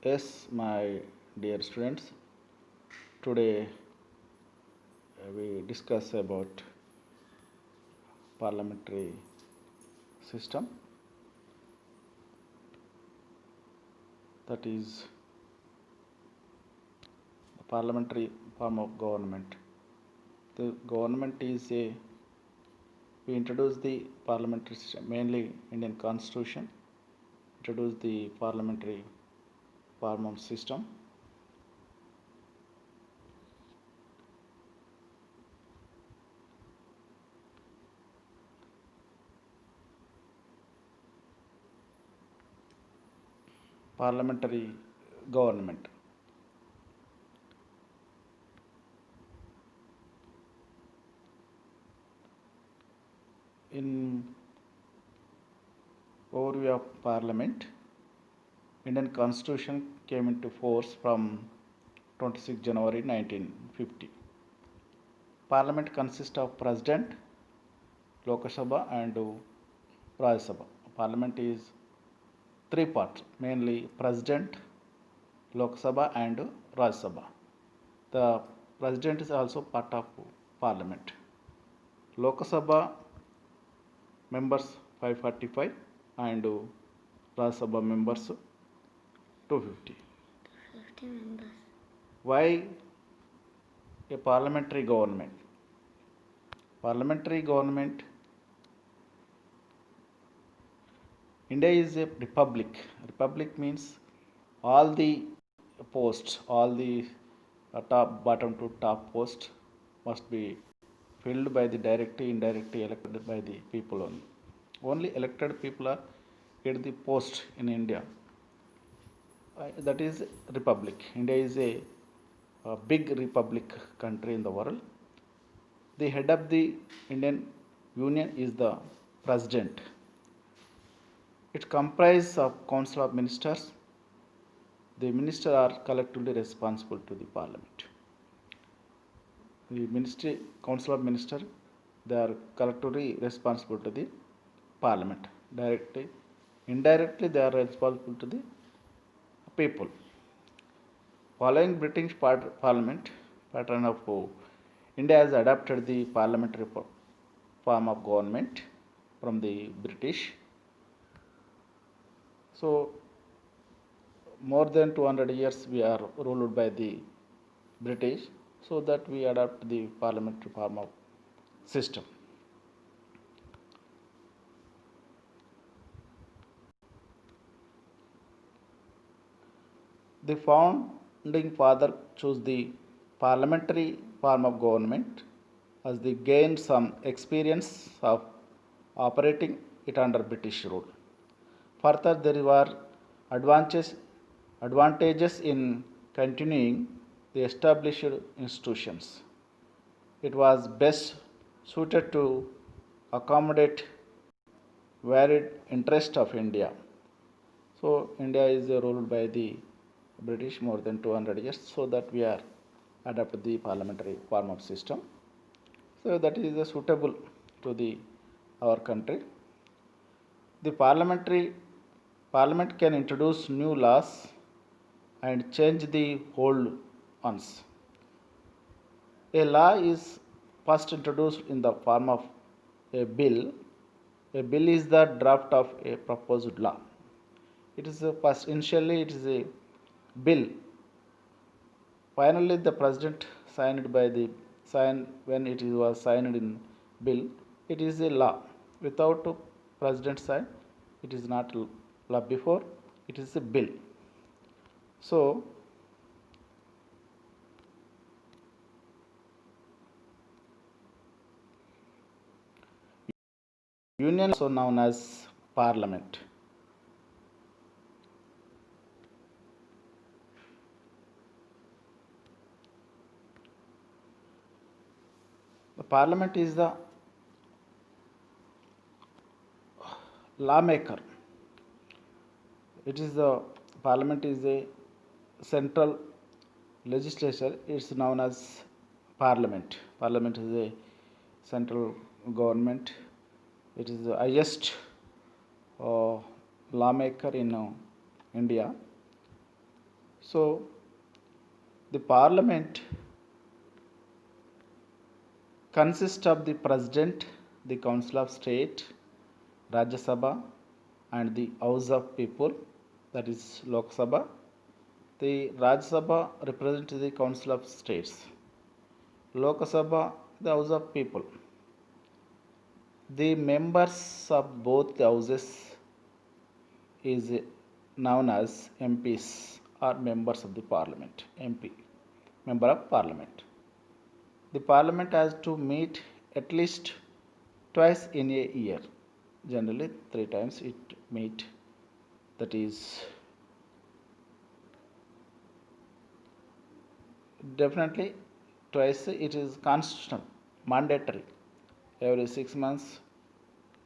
Yes, my dear students, today we discuss about parliamentary system, that is the parliamentary form of government. The government is we introduce the parliamentary system, mainly Indian constitution, introduce the parliamentary form of system. Parliamentary government. In overview of parliament, Indian constitution came into force from 26 January 1950. Parliament consists of President, Lok Sabha and Rajya Sabha. Parliament is three parts, mainly President, Lok Sabha and Rajya Sabha. The President is also part of Parliament. Lok Sabha members 545 and Rajya Sabha members 250. 50 members. Why a parliamentary government? Parliamentary government. India is a republic. Republic means all the posts, all the top, bottom to top posts must be filled by the directly, indirectly elected by the people only. Only elected people are get the post in India. That is republic. India is a big republic country in the world. The head of the Indian Union is the president. It comprises of council of ministers. The ministers are collectively responsible to the parliament. The ministry, council of ministers, they are collectively responsible to the parliament. Directly, indirectly, they are responsible to the people. Following British Parliament pattern of India has adopted the parliamentary form of government from the British. So more than 200 years we are ruled by the British, so that we adopt the parliamentary form of system. The founding father chose the parliamentary form of government as they gained some experience of operating it under British rule. Further, there were advantages in continuing the established institutions. It was best suited to accommodate varied interest of India. So India is ruled by the British more than 200 years, so that we are adopt the parliamentary form of system. So that is suitable to the our country. The parliament can introduce new laws and change the old ones. A law is first introduced in the form of a bill. A bill is the draft of a proposed law. It is a first initially it is a bill. Finally, the president signed by the sign when it was signed in bill. It is a law. Without a president sign, it is not law. Before, it is a bill. So union also known as parliament. The parliament is the lawmaker. It is the parliament is a central legislature. It's known as parliament. Parliament is a central government. It is the highest lawmaker in India. So the parliament consists of the president, the council of state, Rajya Sabha, and the House of People, that is Lok Sabha. The Rajya Sabha represents the council of states. Lok Sabha, the House of People. The members of both the houses is known as MPs or members of the parliament. MP, member of parliament. The parliament has to meet at least twice in a year. Generally, three times it meet. That is definitely twice. It is constitutional, mandatory. Every 6 months